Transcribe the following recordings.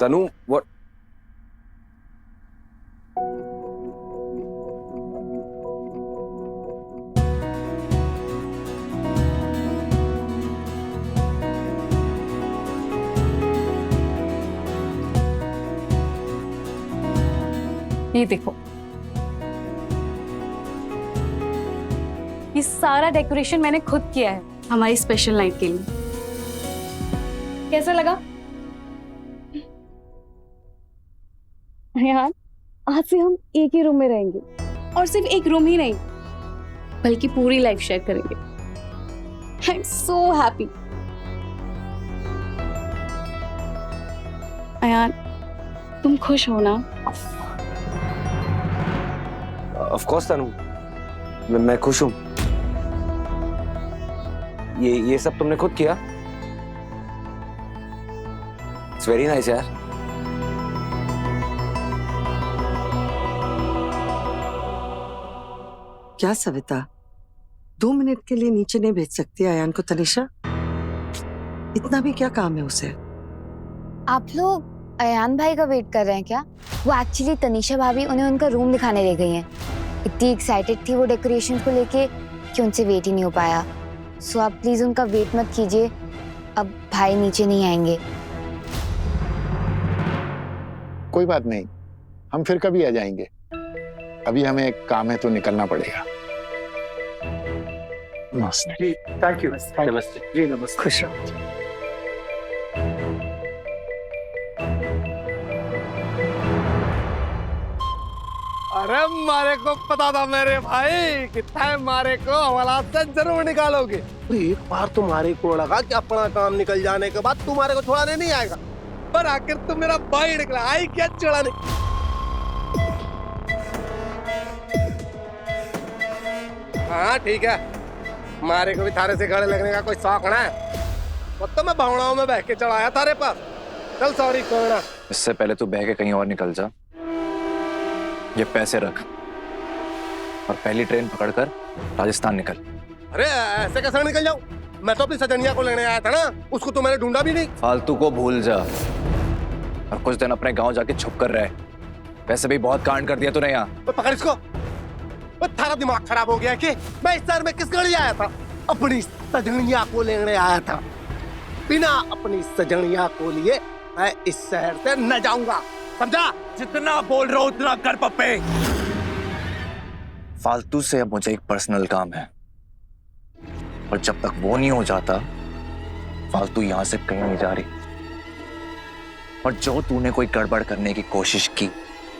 तनु what? ये देखो, ये सारा डेकोरेशन मैंने खुद किया है हमारी स्पेशल नाइट के लिए। कैसा लगा यार? आज से हम एक ही रूम में रहेंगे, और सिर्फ एक रूम ही नहीं बल्कि पूरी लाइफ शेयर करेंगे। I am so happy. यार तुम खुश हो ना? ऑफ कोर्स तनु, मैं खुश हूं। ये सब तुमने खुद किया? इट्स वेरी नाइस यार। क्या सविता, 2 मिनट के लिए नीचे नहीं भेज सकती अयान को तनिषा? इतना भी क्या काम है उसे? आप लोग अयान भाई का वेट कर रहे हैं क्या? वो एक्चुअली तनीषा भाभी उन्हें उनका रूम दिखाने ले गई हैं। इतनी एक्साइटेड थी वो डेकोरेशन को लेके कि उनसे वेट ही नहीं हो पाया। सो आप प्लीज उनका वेट मत कीजिए, अब भाई नीचे नहीं आएंगे। कोई बात नहीं, हम फिर कभी आ जाएंगे। अभी हमें एक काम है तो निकलना पड़ेगा। नमस्ते। Thank you. नमस्ते जी। नमस्ते। खुश रहो। अरे मारे को पता था मेरे भाई, कितना मारे को हवाला से जरूर निकालोगे। एक बार तुम्हारे को लगा कि अपना काम निकल जाने के बाद तुम्हारे को छुड़ाने नहीं आएगा, पर आखिर तुम मेरा भाई निकला। आई क्या छुड़ाने? हाँ ठीक है, मारे को भी थारे से गले लगने का कोई शौक ना है। वो तो मैं भावनाओं में बह के चढ़ाया थारे पर। चल सॉरी कोना। इससे पहले तू बह के कहीं और निकल जा। ये पैसे रख और पहली ट्रेन पकड़कर राजस्थान निकल। अरे ऐसे कैसे निकल जाऊं? मैं तो अपनी सजनिया को लेने आया था ना, उसको तो मैंने ढूंढा भी नहीं। फालतू को भूल जा और कुछ दिन अपने गांव जाके छुप कर रहे। वैसे भी बहुत कांड कर दिया तूने यहाँ। तो पकड़ इसको। थारा दिमाग खराब हो गया कि मैं इस शहर में किस गली आया था? अपनी सजनिया को लेने आया था। बिना अपनी सजनिया को लिए मैं इस शहर से न जाऊंगा, समझा? जितना बोल रहा हूं उतना कर पप्पे। फालतू से अब मुझे एक पर्सनल काम है, और जब तक वो नहीं हो जाता फालतू यहां से कहीं नहीं जा रही। और जो तूने कोई गड़बड़ करने की कोशिश की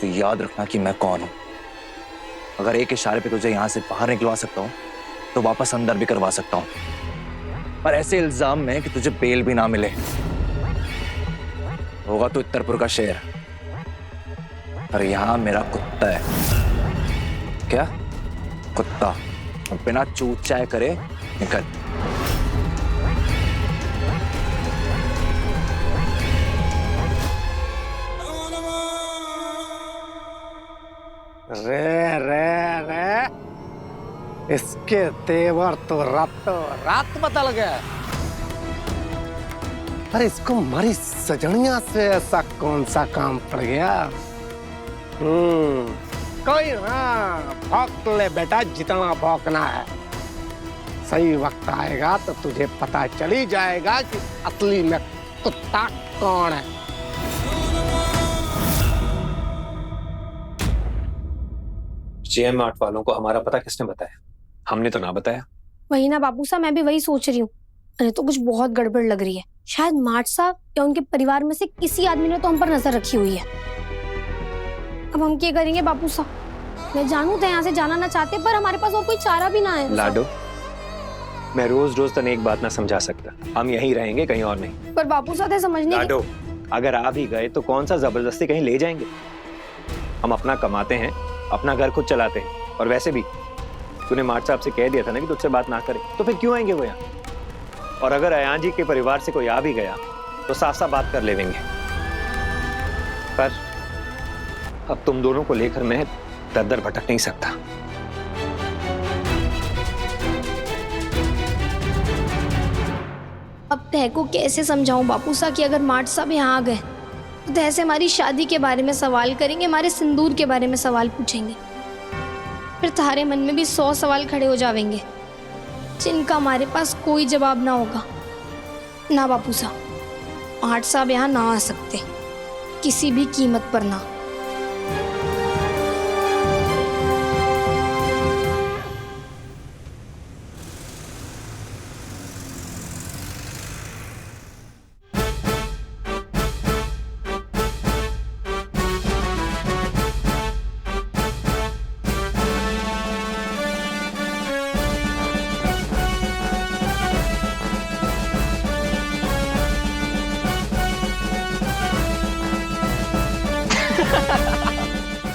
तो याद रखना कि मैं कौन हूं। अगर एक इशारे पे तुझे यहां से बाहर निकलवा सकता हूं तो वापस अंदर भी करवा सकता हूं, पर ऐसे इल्जाम में कि तुझे बेल भी ना मिले। होगा तो उत्तरपुर का शेर, पर यहां मेरा कुत्ता है। क्या कुत्ता? बिना चूत चाय करे निकल। रे रे रे, इसके तेवर तो रातों रात बदल गए। पर इसको हमारी सजनिया से ऐसा कौन सा काम पड़ गया? कोई ना, भौंक ले बेटा जितना भौंकना है। सही वक्त आएगा तो तुझे पता चली जाएगा कि असली में कुत्ता कौन है। जेएम आर्ट वालों को हमारा पता किसने बताया? हमने तो ना बताया। वही ना बाबू साहब, मैं भी वही सोच रही हूँ। अरे तो कुछ बहुत गड़बड़ लग रही है। शायद मार्ट साहब या उनके परिवार में से किसी आदमी ने तो हम पर नजर रखी हुई है। अब हम क्या करेंगे बाबू साहब? मैं जानू तो यहाँ से जाना ना चाहते, पर हमारे पास और कोई चारा भी ना है। लाडो, मैं रोज रोज तने एक बात ना समझा सकता। हम यहीं रहेंगे, कहीं और नहीं। पर बापू साहब समझने लाडो, अगर आ भी गए तो कौन सा जबरदस्ती कहीं ले जाएंगे? हम अपना कमाते हैं, अपना घर खुद चलाते हैं। और वैसे भी तूने मार्ट साहब से कह दिया था ना कि तुझसे बात ना करे, तो फिर क्यों आएंगे वो यहाँ? और अगर अयान जी के परिवार से कोई आ भी गया तो साफ साफ बात कर लेंगे। पर अब तुम दोनों को लेकर मैं दर दर भटक नहीं सकता। अब तय को कैसे समझाऊं बापू साहब कि अगर मार्ट साहब यहाँ आ गए तो ऐसे हमारी शादी के बारे में सवाल करेंगे, हमारे सिंदूर के बारे में सवाल पूछेंगे। फिर तुम्हारे मन में भी 100 सवाल खड़े हो जाएंगे जिनका हमारे पास कोई जवाब ना होगा। ना बापू साहब, आठ साहब यहाँ ना आ सकते, किसी भी कीमत पर ना।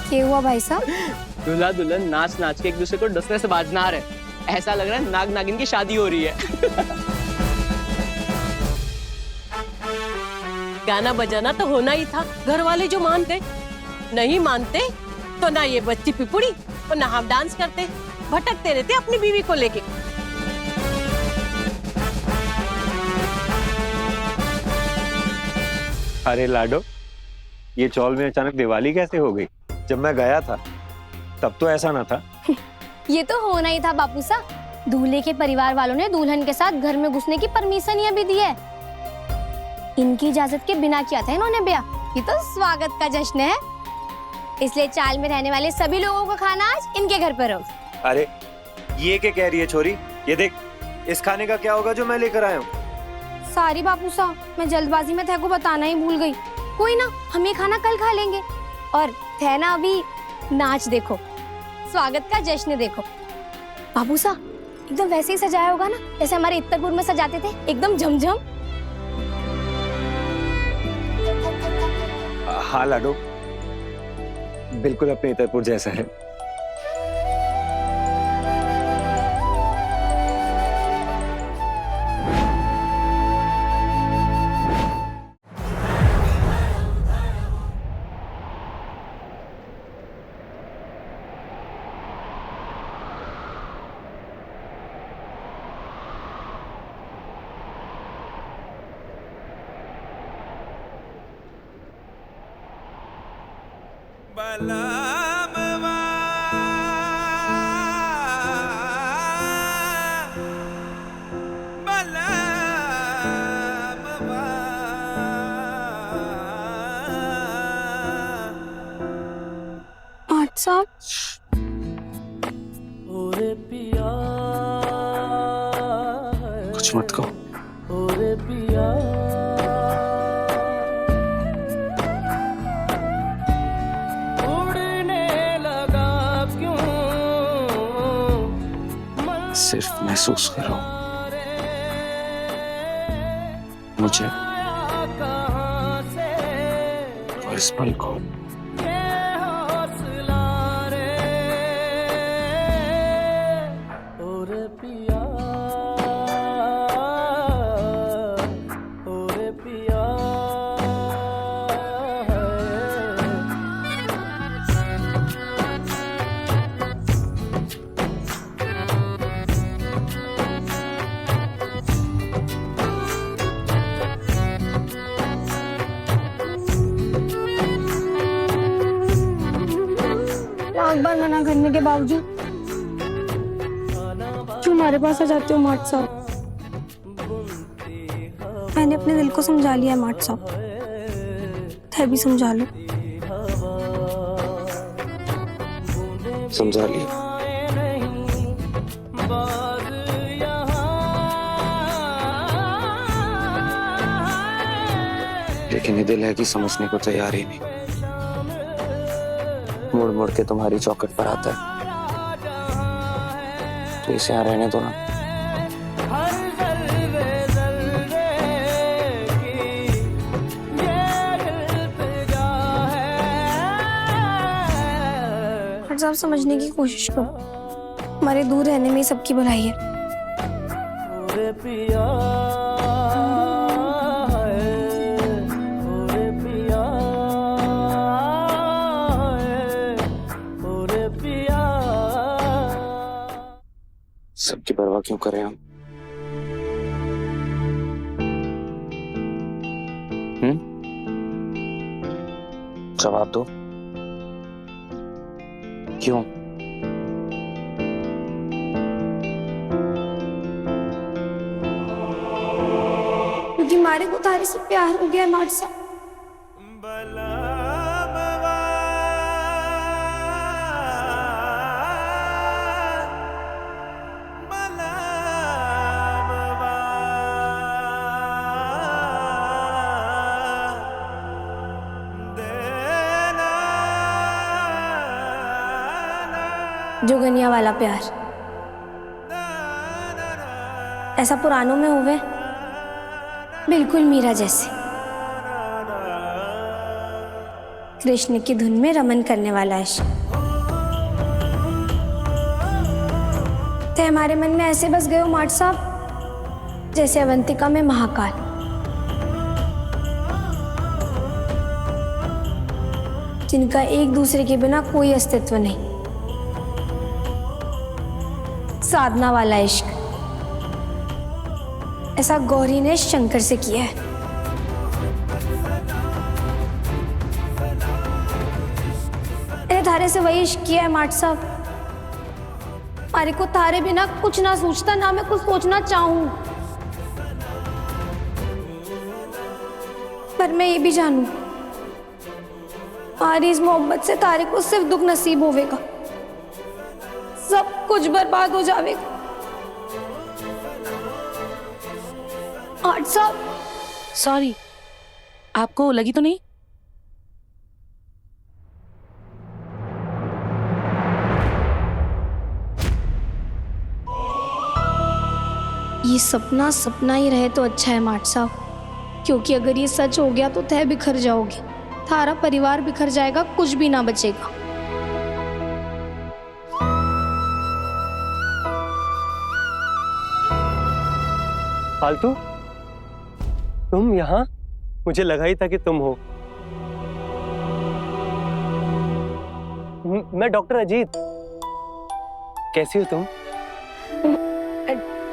क्या हुआ भाई साहब? दूल्हा दुल्हन नाच नाच के एक दूसरे को डसने से बाज ना रहे। ऐसा लग रहा है नाग नागिन की शादी हो रही है। गाना बजाना तो होना ही था, घर वाले जो मानते, नहीं मानते तो ना ये बच्ची पिपुड़ी और ना हम डांस करते, भटकते रहते अपनी बीवी को लेके। अरे लाडो, ये चौल में अचानक दिवाली कैसे हो गई? जब मैं गया था तब तो ऐसा ना था। ये तो होना ही था बापू साहब। दूल्हे के परिवार वालों ने दुल्हन के साथ घर में घुसने की परमिशन ही अभी दी है। इनकी इजाजत के बिना किया था इन्होंने ब्याह। ये तो स्वागत का जश्न है, इसलिए चाल में रहने वाले सभी लोगों का खाना आज इनके घर पर हो। अरे ये क्या कह रही है छोरी? ये देख, इस खाने का क्या होगा जो मैं लेकर आया हूँ? सारी बापू साहब, मैं जल्दबाजी में थे को बताना ही भूल गई। कोई ना, हम ये खाना कल खा लेंगे। और थे ना अभी नाच देखो, स्वागत का जश्न देखो। बाबू साहब एकदम वैसे ही सजाया होगा ना जैसे हमारे इत्तरपुर में सजाते थे, एकदम झमझम। हाँ लाडो, बिल्कुल अपने इत्तरपुर जैसा है। आठ साहब, कुछ मत कहो। सिर्फ महसूस करो मुझे और इस पल को। एक बार मना करने के बावजूद क्यों हमारे पास आ जाते हो माट साहब? मैंने अपने दिल को समझा लिया माट साहब, थे भी समझा लो। समझा लिया। लेकिन ये दिल है कि समझने को तैयार ही नहीं। मुड़ मुड़ के तुम्हारी चौखट पर आता है, तो इसे यहाँ रहने दो ना। साहब समझने की कोशिश करो, हमारे दूर रहने में ही सबकी भलाई है। सबकी परवाह क्यों करें हम? जवाब दो, क्यों? क्योंकि मारे को तारे से प्यार हो गया है माट सा। जोगनिया वाला प्यार ऐसा पुरानों में हुए, बिल्कुल मीरा जैसे कृष्ण की धुन में रमन करने वाला इश्क। ते हमारे मन में ऐसे बस गए हो माट साहब जैसे अवंतिका में महाकाल। जिनका एक दूसरे के बिना कोई अस्तित्व नहीं। साधना वाला इश्क ऐसा गौरी ने शंकर से किया है। मैंने तारे से वही इश्क किया है माट साहब। मारे को तारे बिना कुछ ना सोचता, ना मैं कुछ सोचना चाहूं। पर मैं ये भी जानूं, हमारी इस मोहब्बत से तारे को सिर्फ दुख नसीब होवेगा, सब कुछ बर्बाद हो जाएगा। आठ साहब सॉरी, आपको लगी तो नहीं? ये सपना सपना ही रहे तो अच्छा है माट साहब, क्योंकि अगर ये सच हो गया तो तय बिखर जाओगे, थारा परिवार बिखर जाएगा, कुछ भी ना बचेगा। फालतू, तुम यहाँ? मुझे लगा ही था कि तुम हो। मैं डॉक्टर अजीत। कैसी हो तुम?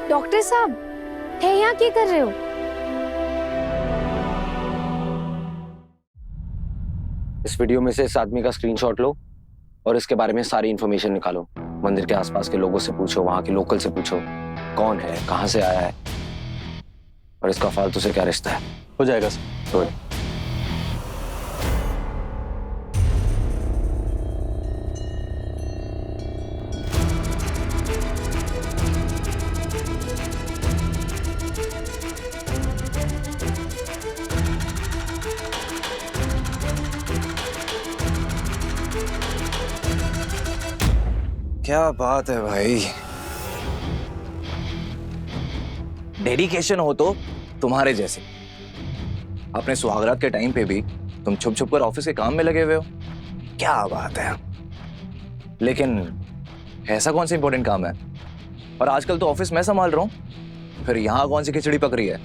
डॉक्टर साहब है यहाँ, क्या कर रहे हो? इस वीडियो में से इस आदमी का स्क्रीनशॉट लो और इसके बारे में सारी इंफॉर्मेशन निकालो। मंदिर के आसपास के लोगों से पूछो, वहां के लोकल से पूछो कौन है, कहां से आया है और इसका फालतू से क्या रिश्ता है। हो जाएगा सर। तो क्या बात है भाई, डेडिकेशन हो तो तुम्हारे जैसे। अपने सुहागरात के टाइम पे भी तुम छुप छुप कर ऑफिस के काम में लगे हुए हो, क्या बात है। लेकिन ऐसा कौन सा इंपॉर्टेंट काम है? और आजकल तो ऑफिस मैं संभाल रहा हूं, फिर यहां कौन सी खिचड़ी पक रही है?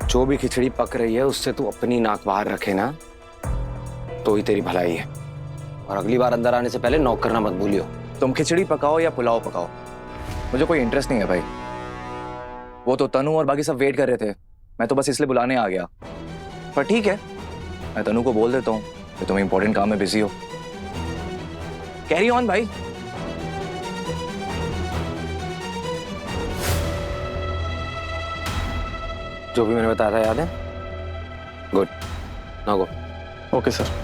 जो भी खिचड़ी पक रही है उससे तू अपनी नाक बाहर रखे ना, तो ही तेरी भलाई है। और अगली बार अंदर आने से पहले नॉक करना मत भूलियो। तुम खिचड़ी पकाओ या पुलाव पकाओ, मुझे कोई इंटरेस्ट नहीं है भाई। वो तो तनु और बाकी सब वेट कर रहे थे, मैं तो बस इसलिए बुलाने आ गया। पर ठीक है, मैं तनु को बोल देता हूँ कि तुम इंपॉर्टेंट काम में बिजी हो। कैरी ऑन भाई। जो भी मैंने बताया था याद है? Good, now go. Okay sir.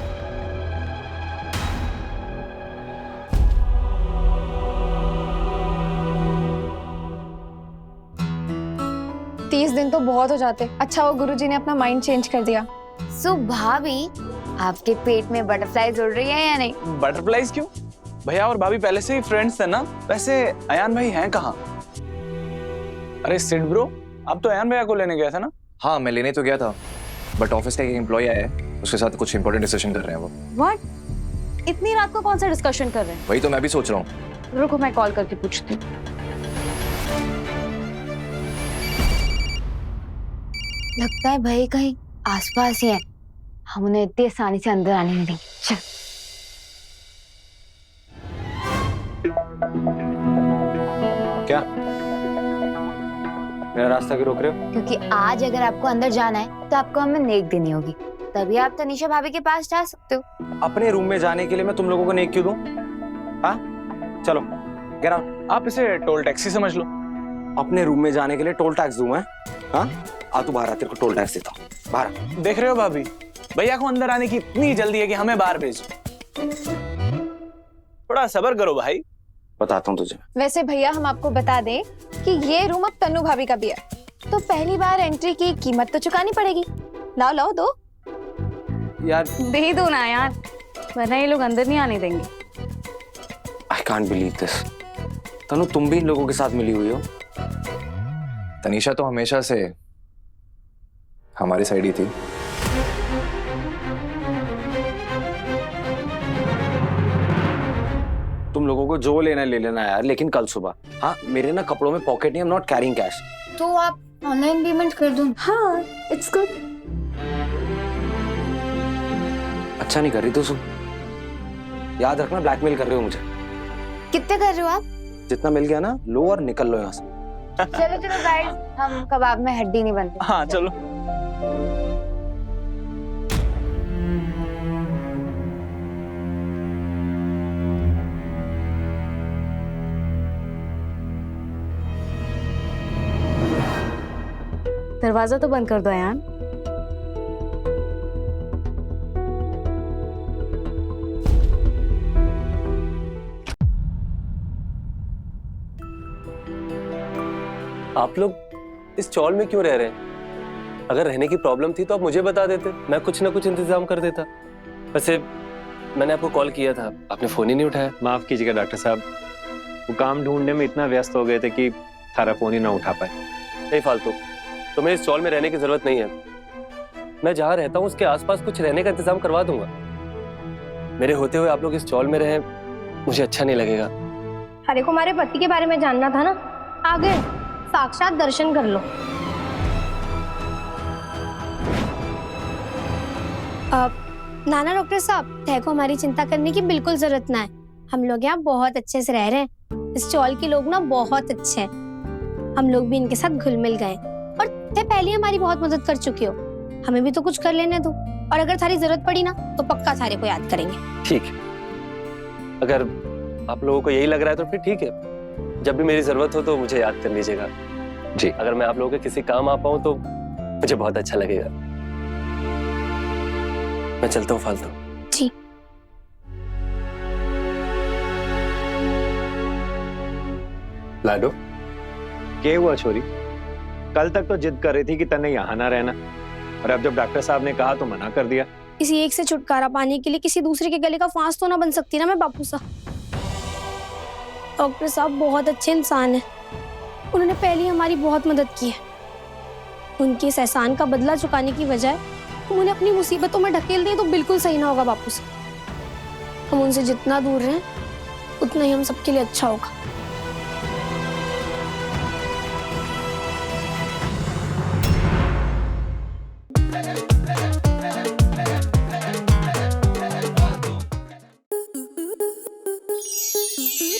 दिन तो बहुत हो जाते। अच्छा वो गुरुजी ने अपना माइंड चेंज कर दिया। सो भाभी, आपके पेट में बटरफ्लाईज उड़ रही है या नहीं? बटरफ्लाईज क्यों? भैया और भाभी पहले से ही फ्रेंड्स थे ना। वैसे अयान भाई हैं कहाँ? अरे सिड ब्रो, आप तो अयान भैया को लेने गया था ना? हाँ मैं लेने तो गया था, बट ऑफिस का एक एम्प्लॉय आया है, उसके साथ कुछ इंपॉर्टेंट डिस्कशन कर रहे हैं वो। व्हाट? इतनी रात को कौन सा डिस्कशन कर रहे हैं? वही तो मैं भी सोच रहा हूँ। रुको मैं कॉल करके पूछती हूँ। लगता है भाई कहीं आसपास ही है, हम उन्हें इतनी आसानी से अंदर आने नहीं देंगे। चल। क्या मेरा रास्ता क्यों रोक रहे हो? क्योंकि आज अगर आपको अंदर जाना है तो आपको हमें नेक देनी होगी, तभी आप तनीषा भाभी के पास जा सकते हो। अपने रूम में जाने के लिए मैं तुम लोगों को नेक क्यों दूं? हाँ चलो गेट आउट। आप इसे टोल टैक्सी समझ लो। अपने रूम में जाने के लिए टोल टैक्स दूं मैं? हाँ आ तू बाहर आ, तेरे को टोल टैक्स देता हूँ, बाहर आ। देख रहे हो भाभी, भैया को अंदर आने की इतनी जल्दी है कि हमें बाहर भेजो। थोड़ा सब्र करो भाई। बताता हूँ तुझे। वैसे भैया हम आपको बता दें कि ये रूम अब तन्नू भाभी का भी है, तो पहली बार एंट्री की कीमत तो चुकानी पड़ेगी। लाओ लाओ दो। यार दे दो ना यार, वरना ये लोग अंदर नहीं आने देंगे। I can't believe this. Tanu तुम भी इन लोगों के साथ मिली हुई हो? तनीषा तो हमेशा से हमारी साइड ही थी। तुम लोगों को जो लेना है ले लेना यार, लेकिन कल सुबह। हाँ मेरे ना कपड़ों में पॉकेट नहीं, I am not carrying cash. तो आप ऑनलाइन पेमेंट कर दो। हाँ इट्स गुड। अच्छा नहीं कर रही तू सुन, याद रखना ब्लैकमेल कर रहे हो मुझे। कितने कर रहे हो आप? जितना मिल गया ना लो और निकल लो यहाँ से। चलो चलो गाइस, हम कबाब में हड्डी नहीं बनते। हाँ चलो। दरवाजा तो बंद कर दो यार। आप लोग इस चौल में क्यों रह रहे हैं? अगर रहने की प्रॉब्लम थी तो आप मुझे बता देते, मैं कुछ ना कुछ इंतजाम कर देता। वैसे मैंने आपको कॉल किया था, आपने फोन ही नहीं उठाया। माफ कीजिएगा डॉक्टर साहब, वो काम ढूंढने में इतना व्यस्त हो गए थे कि थारा फोन ही ना उठा पाए। नहीं फालतू, तुम्हें इस चौल में रहने की जरूरत नहीं है। मैं जहाँ रहता हूँ उसके आसपास कुछ रहने का इंतजाम करवा दूंगा। मेरे होते हुए आप लोग इस चौल में रहे, मुझे अच्छा नहीं लगेगा। अरे को हमारे पति के बारे में जानना था ना, आ गए, साक्षात दर्शन कर लो। नाना डॉक्टर साहब, तय को हमारी चिंता करने की बिल्कुल जरूरत ना है। हम लोग यहाँ बहुत अच्छे से रह रहे हैं। इस चौल के लोग ना बहुत अच्छे हैं, हम लोग भी इनके साथ घुल मिल गए और तय पहले हमारी बहुत मदद कर चुके हो। हमें भी तो कुछ कर लेने दो, और अगर थारी जरूरत पड़ी ना तो पक्का थारे को याद करेंगे। ठीक है, अगर आप लोगों को यही लग रहा है तो फिर ठीक है। जब भी मेरी जरूरत हो तो मुझे याद कर लीजिएगा जी। अगर मैं आप लोगों के किसी काम आ पाऊं तो मुझे बहुत अच्छा लगेगा। मैं चलता हूँ फालतू। जी। लाडो, क्या हुआ छोरी? कल तक तो जिद कर रही थी कि तन्ने यहाँ ना रहना, और अब जब डॉक्टर साहब ने कहा तो मना कर दिया। किसी एक से छुटकारा पाने के लिए किसी दूसरे के गले का फांस तो ना बन सकती ना मैं बापू साहब। डॉक्टर साहब बहुत अच्छे इंसान हैं, उन्होंने पहले ही हमारी बहुत मदद की है। उनके इस एहसान का बदला चुकाने की बजाय हम उन्हें अपनी मुसीबतों में ढकेल दें तो बिल्कुल सही ना होगा बापू साहब। हम उनसे जितना दूर रहें उतना ही हम सबके लिए अच्छा होगा।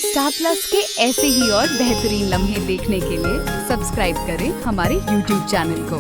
स्टार प्लस के ऐसे ही और बेहतरीन लम्हे देखने के लिए सब्सक्राइब करें हमारे YouTube चैनल को।